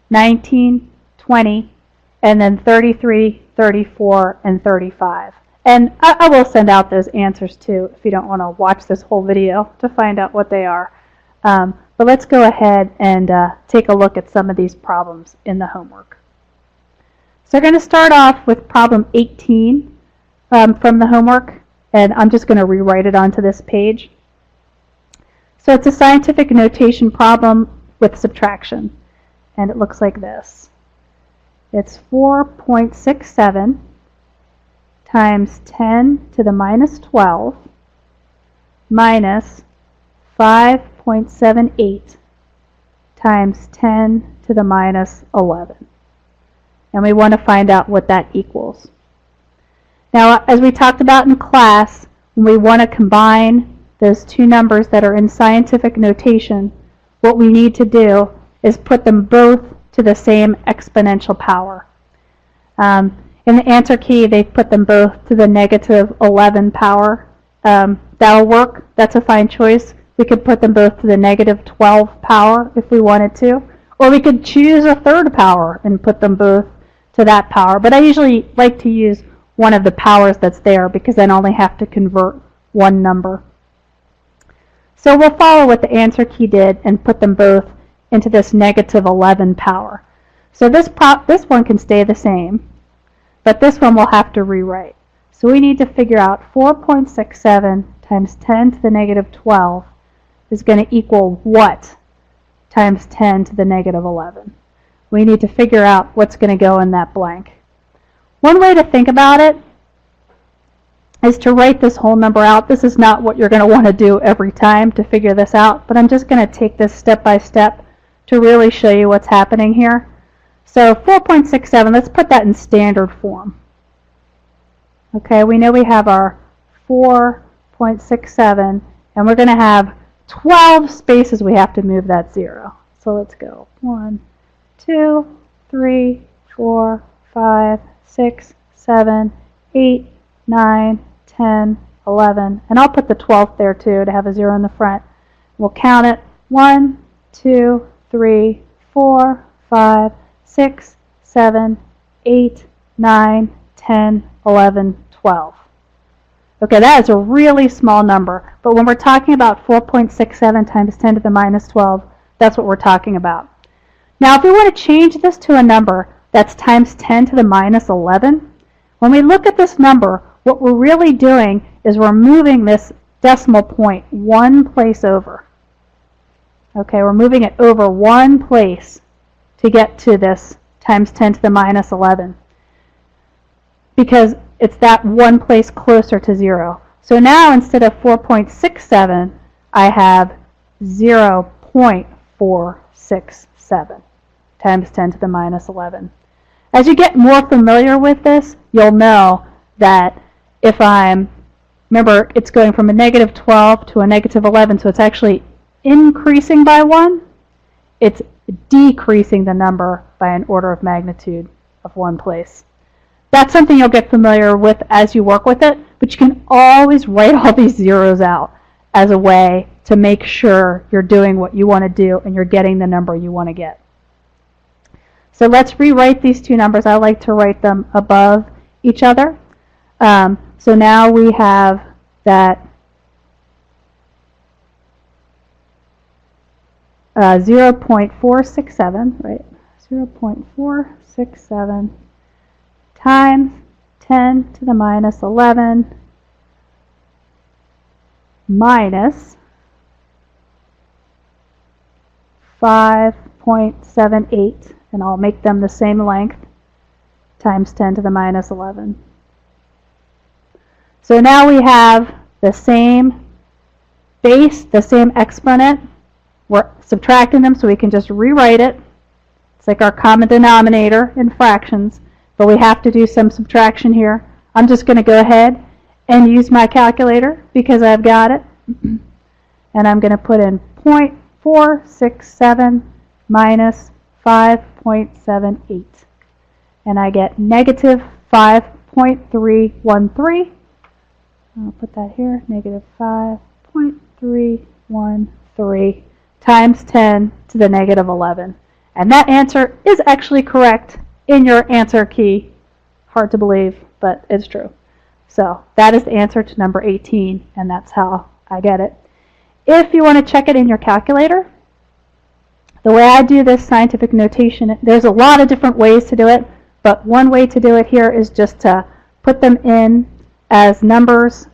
19, 20, and then 33, 34, and 35. And I will send out those answers too if you don't want to watch this whole video to find out what they are. But let's go ahead and take a look at some of these problems in the homework. So we're going to start off with problem 18 from the homework, and I'm just going to rewrite it onto this page. So it's a scientific notation problem with subtraction, and it looks like this. It's 4.67 times 10 to the minus 12 minus 5.78 times 10 to the minus 11. And we want to find out what that equals. Now, as we talked about in class, when we want to combine those two numbers that are in scientific notation, what we need to do is put them both to the same exponential power. In the answer key, they put them both to the negative 11 power. That'll work. That's a fine choice. We could put them both to the negative 12 power if we wanted to. Or we could choose a third power and put them both to that power. But I usually like to use one of the powers that's there because then I only have to convert one number. So we'll follow what the answer key did and put them both into this negative 11 power. So this one can stay the same, but this one we'll have to rewrite. So we need to figure out 4.67 times 10 to the negative 12 is going to equal what times 10 to the negative 11? We need to figure out what's going to go in that blank. One way to think about it is to write this whole number out. This is not what you're going to want to do every time to figure this out, but I'm just going to take this step by step to really show you what's happening here. So 4.67, let's put that in standard form. Okay, we know we have our 4.67, and we're going to have 12 spaces we have to move that 0. So let's go 1, 2, 3, 4, 5, 6, 7, 8, 9, 10, 11, and I'll put the 12th there too to have a 0 in the front. We'll count it. 1, 2, 3, 4, 5, 6, 7, 8, 9, 10, 11, 12. Okay, that is a really small number, but when we're talking about 4.67 times 10 to the minus 12, that's what we're talking about. Now, if we want to change this to a number that's times 10 to the minus 11, when we look at this number, what we're really doing is we're moving this decimal point one place over. Okay, we're moving it over one place to get to this times 10 to the minus 11 because it's that one place closer to 0. So now instead of 4.67, I have 0.467 times 10 to the minus 11. As you get more familiar with this, you'll know that if remember, it's going from a negative 12 to a negative 11, so it's actually increasing by 1. It's decreasing the number by an order of magnitude of one place. That's something you'll get familiar with as you work with it, but you can always write all these zeros out as a way to make sure you're doing what you want to do and you're getting the number you want to get. So let's rewrite these two numbers. I like to write them above each other. So now we have that 0.467, right? 0.467 times 10 to the minus 11 minus 5.78, and I'll make them the same length, times 10 to the minus 11. So now we have the same base, the same exponent. We're subtracting them so we can just rewrite it. It's like our common denominator in fractions, but we have to do some subtraction here. I'm just going to go ahead and use my calculator because I've got it. And I'm going to put in 0.467 minus 5.78. And I get negative 5.313. I'll put that here, negative 5.313 times 10 to the negative 11. And that answer is actually correct in your answer key. Hard to believe, but it's true. So that is the answer to number 18, and that's how I get it. If you want to check it in your calculator, the way I do this scientific notation, there's a lot of different ways to do it, but one way to do it here is just to put them in as numbers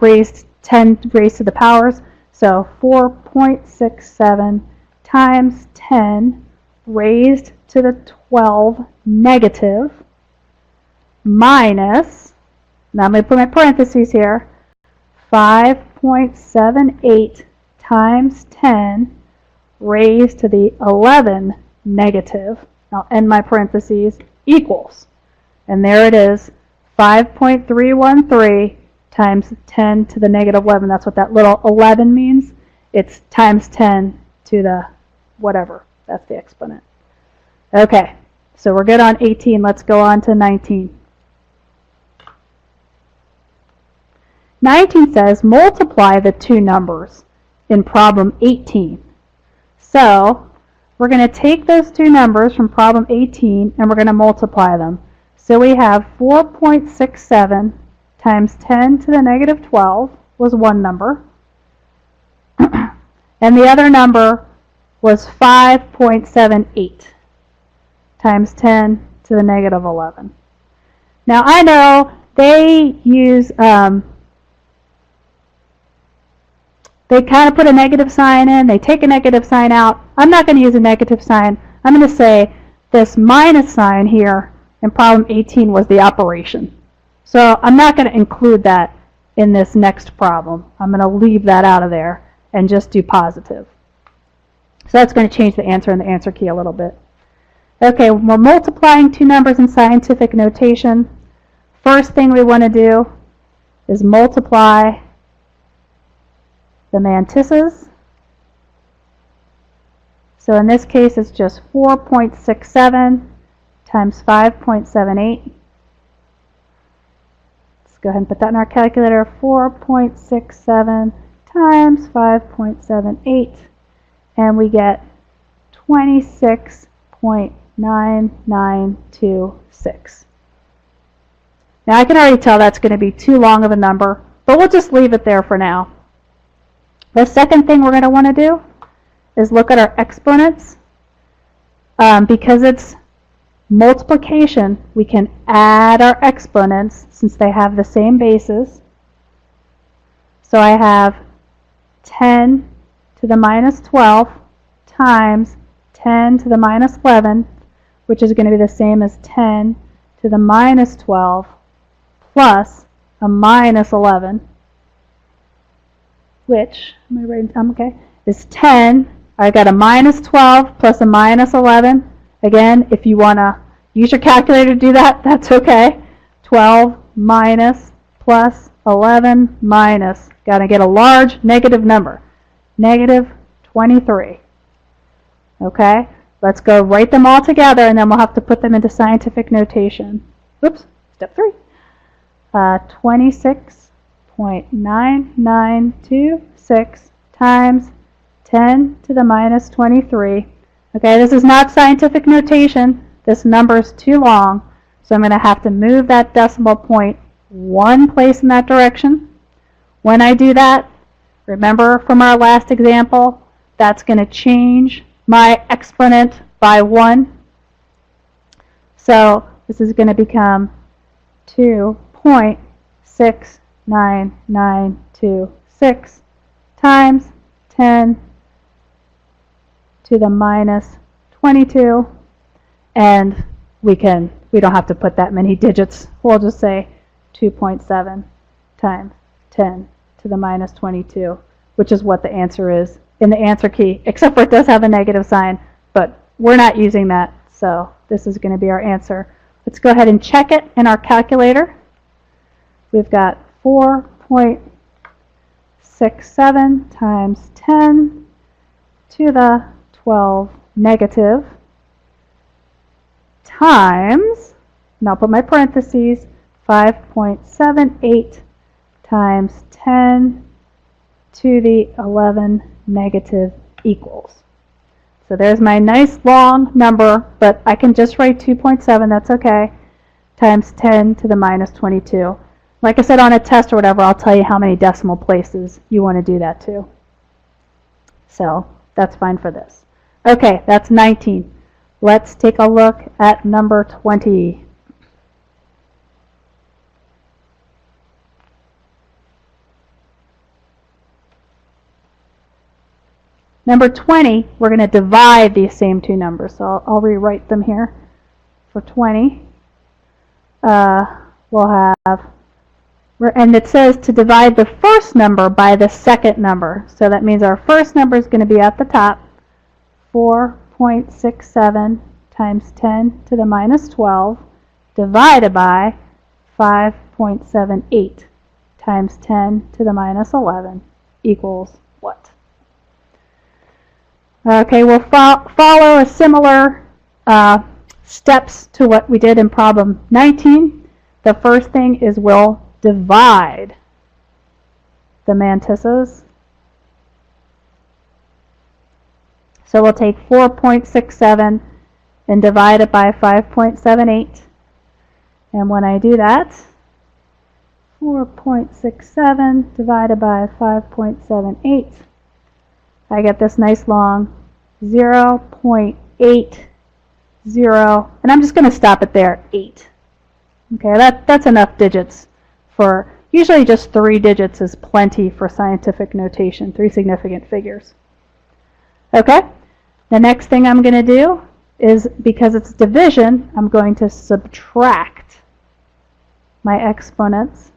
raised 10 raised to the powers. So 4.67 times 10 raised to the 12 negative minus, now I'm going to put my parentheses here, 5.78 times 10 raised to the 11 negative, I'll end my parentheses, equals, and there it is, 5.313 times 10 to the negative 11. That's what that little 11 means. It's times 10 to the whatever. That's the exponent. Okay, so we're good on 18. Let's go on to 19. 19 says multiply the two numbers in problem 18. So we're going to take those two numbers from problem 18 and we're going to multiply them. So we have 4.67 times 10 to the negative 12 was one number. And the other number was 5.78 times 10 to the negative 11. Now I know they use, they kind of put a negative sign in, they take a negative sign out. I'm not going to use a negative sign. I'm going to say this minus sign here in problem 18 was the operation. So I'm not going to include that in this next problem. I'm going to leave that out of there and just do positive. So that's going to change the answer in the answer key a little bit. Okay, we're multiplying two numbers in scientific notation. First thing we want to do is multiply the mantises. So in this case, it's just 4.67 times 5.78. Let's go ahead and put that in our calculator. 4.67 times 5.78, and we get 26.9926. Now I can already tell that's going to be too long of a number, but we'll just leave it there for now. The second thing we're going to want to do is look at our exponents. Because it's multiplication, we can add our exponents since they have the same bases. So I have 10 to the minus 12 times 10 to the minus 11, which is going to be the same as 10 to the minus 12 plus a minus 11, which, am I writing down okay, is 10. I got a minus 12 plus a minus 11. Again, if you want to use your calculator to do that, that's okay. 12 minus plus 11 minus, got to get a large negative number, negative 23. Okay, let's go write them all together and then we'll have to put them into scientific notation. Oops, step 3. 26.9926 times 10 to the minus 23. Okay, this is not scientific notation. This number is too long, so I'm going to have to move that decimal point one place in that direction. When I do that, remember from our last example, that's going to change my exponent by 1. So this is going to become 2.69926 times 10 to the minus 22, and we don't have to put that many digits. We'll just say 2.7 times 10 to the minus 22, which is what the answer is in the answer key, except for it does have a negative sign, but we're not using that, so this is going to be our answer. Let's go ahead and check it in our calculator. We've got 4.67 times 10 to the 12 negative times, and I'll put my parentheses, 5.78 times 10 to the 11 negative equals. So there's my nice long number, but I can just write 2.7, that's okay, times 10 to the minus 22. Like I said, on a test or whatever, I'll tell you how many decimal places you want to do that to. So that's fine for this. Okay, that's 19. Let's take a look at number 20. Number 20, we're going to divide these same two numbers. So I'll rewrite them here. For 20, we'll have, and it says to divide the first number by the second number. So that means our first number is going to be at the top, 4.67 times 10 to the minus 12, divided by 5.78 times 10 to the minus 11 equals what? Okay, we'll follow a similar steps to what we did in problem 19. The first thing is we'll divide the mantisses. So we'll take 4.67 and divide it by 5.78. And when I do that, 4.67 divided by 5.78, I get this nice long 0.80, and I'm just going to stop it there, 8. Okay, that's enough digits for, usually just 3 digits is plenty for scientific notation, 3 significant figures. Okay, the next thing I'm going to do is, because it's division, I'm going to subtract my exponents.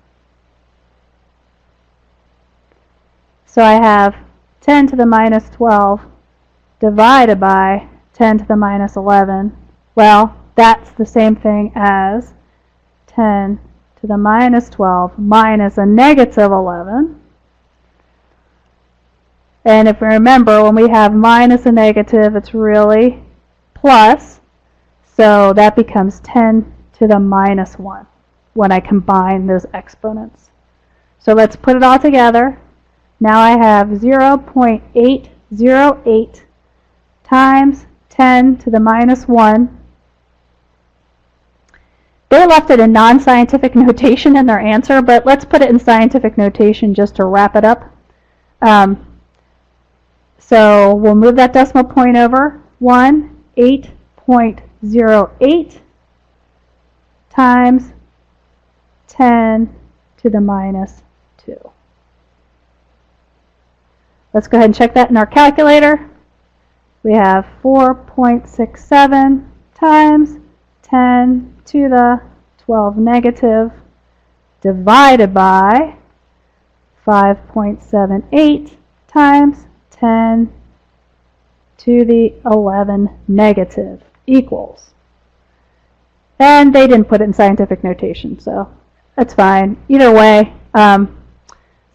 So I have 10 to the minus 12 divided by 10 to the minus 11. Well, that's the same thing as 10 to the minus 12 minus a negative 11. And if you remember, when we have minus a negative, it's really plus. So that becomes 10 to the minus 1 when I combine those exponents. So let's put it all together. Now I have 0.808 times 10 to the minus 1. They left it in non-scientific notation in their answer, but let's put it in scientific notation just to wrap it up. So we'll move that decimal point over. 8.08 times 10 to the minus 2. Let's go ahead and check that in our calculator. We have 4.67 times 10 to the 12 negative divided by 5.78 times 10 to the 11 negative equals. And they didn't put it in scientific notation, so that's fine. Either way, so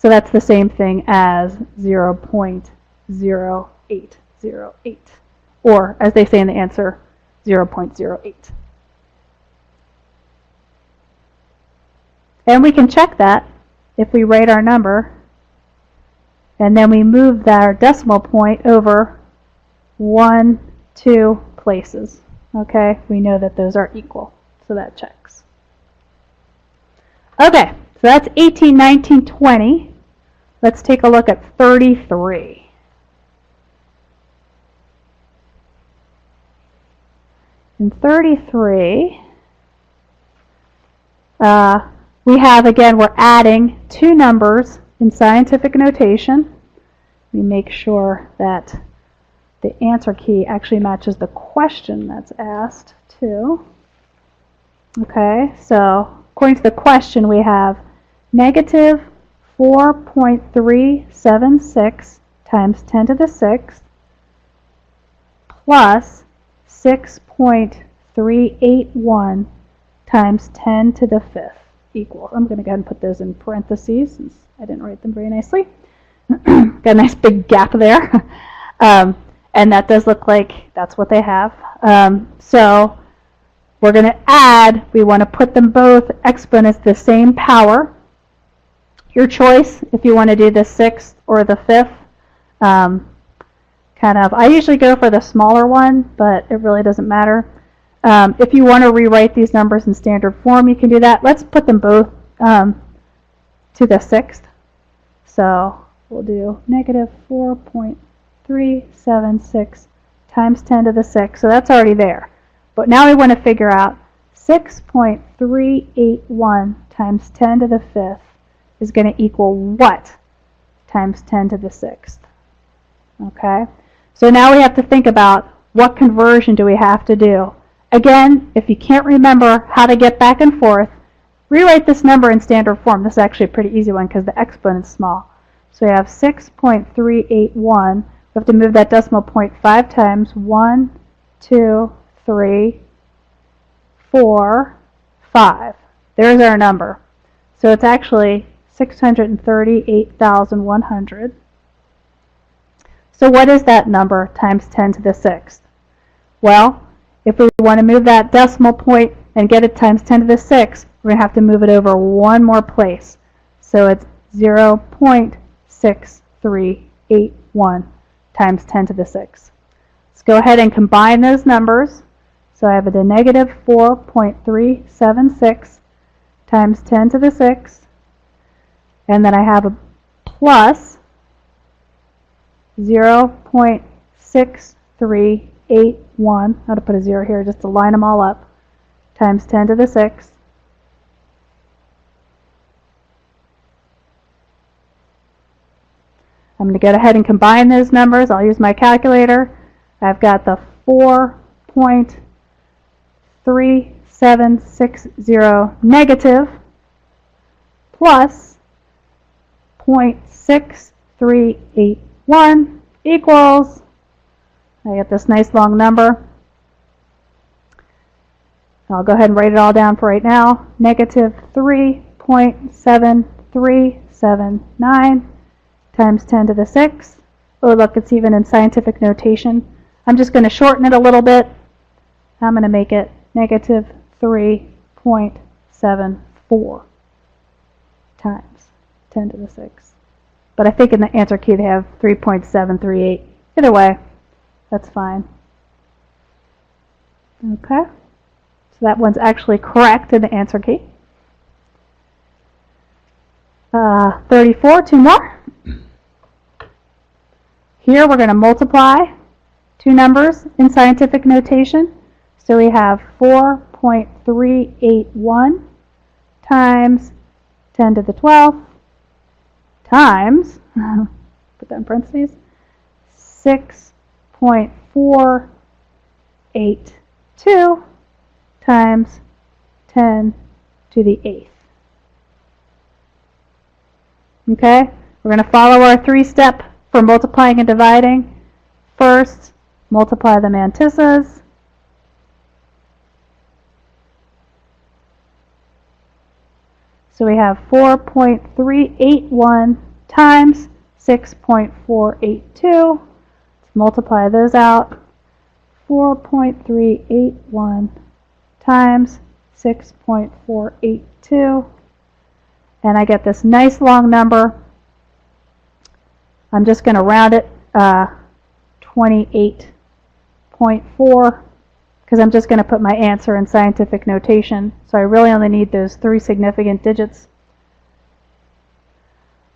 that's the same thing as 0.0808, or as they say in the answer, 0.08. And we can check that if we write our number, and then we move our decimal point over 1, 2 places. Okay, we know that those are equal, so that checks. Okay, so that's 18, 19, 20. Let's take a look at 33. In 33, we have, again, we're adding 2 numbers in scientific notation. We make sure that the answer key actually matches the question that's asked, too. Okay, so according to the question, we have negative 4.376 times 10 to the 6th plus 6.381 times 10 to the 5th equals. I'm going to go ahead and put those in parentheses since I didn't write them very nicely. Got a nice big gap there. And that does look like that's what they have. So we're going to add, we want to put them both exponents the same power. Your choice if you want to do the 6th or the 5th, I usually go for the smaller one, but it really doesn't matter. If you want to rewrite these numbers in standard form, you can do that. Let's put them both to the sixth. So we'll do negative 4.376 times 10 to the 6th. So that's already there. But now we want to figure out 6.381 times 10 to the 5th is going to equal what times 10 to the 6th? Okay? So now we have to think about what conversion do we have to do. Again, if you can't remember how to get back and forth, rewrite this number in standard form. This is actually a pretty easy one because the exponent's small. So we have 6.381. We have to move that decimal point 5 times. 1, 2, 3, 4, 5. There's our number. So it's actually 638,100. So what is that number times 10 to the 6th? Well, if we want to move that decimal point and get it times 10 to the 6th, we're going to have to move it over one more place. So it's 0.6381 times 10 to the 6th. Let's go ahead and combine those numbers. So I have a negative 4.376 times 10 to the 6th. And then I have a plus 0.6381. I have to put a 0 here just to line them all up. Times 10 to the 6th. I'm going to go ahead and combine those numbers. I'll use my calculator. I've got the 4.3760 negative plus 0.6381 equals, I get this nice long number. I'll go ahead and write it all down for right now. Negative 3.7379 times 10 to the 6th. Oh, look, it's even in scientific notation. I'm just going to shorten it a little bit. I'm going to make it negative 3.74 times 10 to the 6th. But I think in the answer key they have 3.738. Either way, that's fine. Okay. So that one's actually correct in the answer key. 34, two more. Here we're going to multiply two numbers in scientific notation. So we have 4.381 times 10 to the 12th times, put that in parentheses, 6.482 times 10 to the 8th. Okay, we're going to follow our three-step for multiplying and dividing. First, multiply the mantisses. So we have 4.381 times 6.482. Let's multiply those out. 4.381 times 6.482. And I get this nice long number. I'm just going to round it 28.4 because I'm just going to put my answer in scientific notation. So I really only need those three significant digits.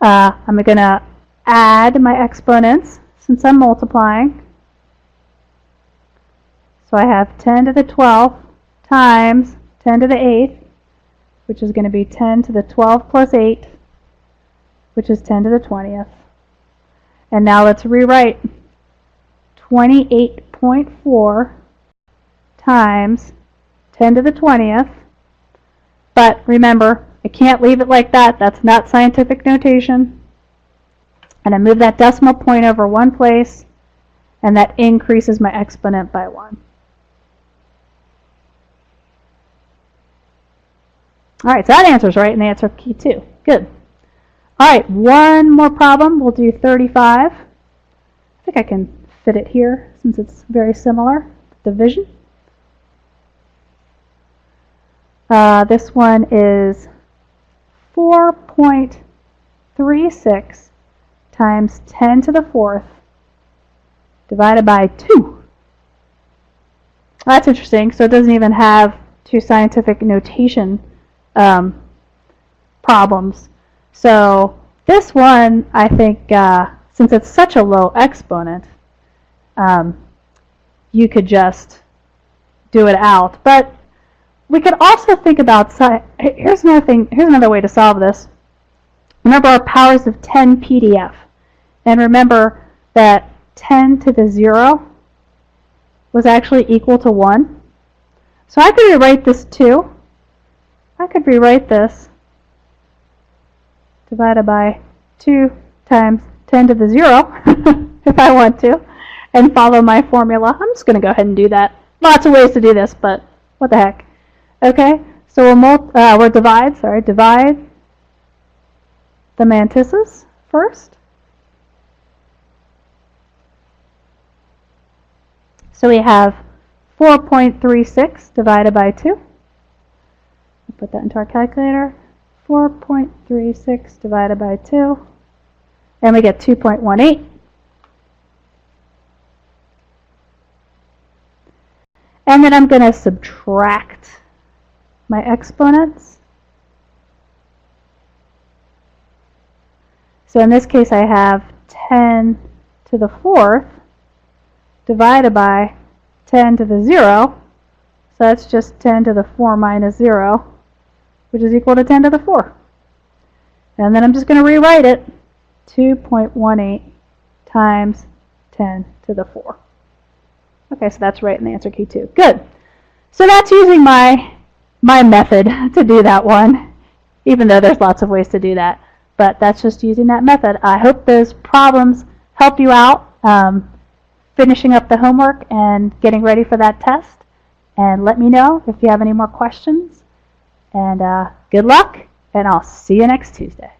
I'm going to add my exponents since I'm multiplying. So I have 10 to the 12th times 10 to the 8th, which is going to be 10 to the 12th plus 8, which is 10 to the 20th. And now let's rewrite 28.4 times 10 to the 20th. But remember, I can't leave it like that. That's not scientific notation. And I move that decimal point over one place, and that increases my exponent by 1. All right, so that answer's right in the answer key too. Good. All right, one more problem. We'll do 35. I think I can fit it here since it's very similar. Division. This one is 4.36 times 10 to the 4th divided by 2. That's interesting. So it doesn't even have two scientific notation problems. So this one, I think, since it's such a low exponent, you could just do it out. But we could also think about, here's another way to solve this. Remember our powers of 10 PDF. And remember that 10 to the 0 was actually equal to 1. So I could rewrite this too. I could rewrite this divided by 2 times 10 to the 0 if I want to, and follow my formula. I'm just going to go ahead and do that. Lots of ways to do this, but what the heck. Okay, so we'll divide the mantises first. So we have 4.36 divided by 2. We'll put that into our calculator. 4.36 divided by 2. And we get 2.18. And then I'm going to subtract my exponents. So in this case I have 10 to the 4th divided by 10 to the 0. So that's just 10 to the 4 minus 0, which is equal to 10 to the 4. And then I'm just going to rewrite it. 2.18 times 10 to the 4. Okay, so that's right in the answer key too. Good. So that's using my method to do that one, even though there's lots of ways to do that. But that's just using that method. I hope those problems help you out finishing up the homework and getting ready for that test. And let me know if you have any more questions. And good luck, and I'll see you next Tuesday.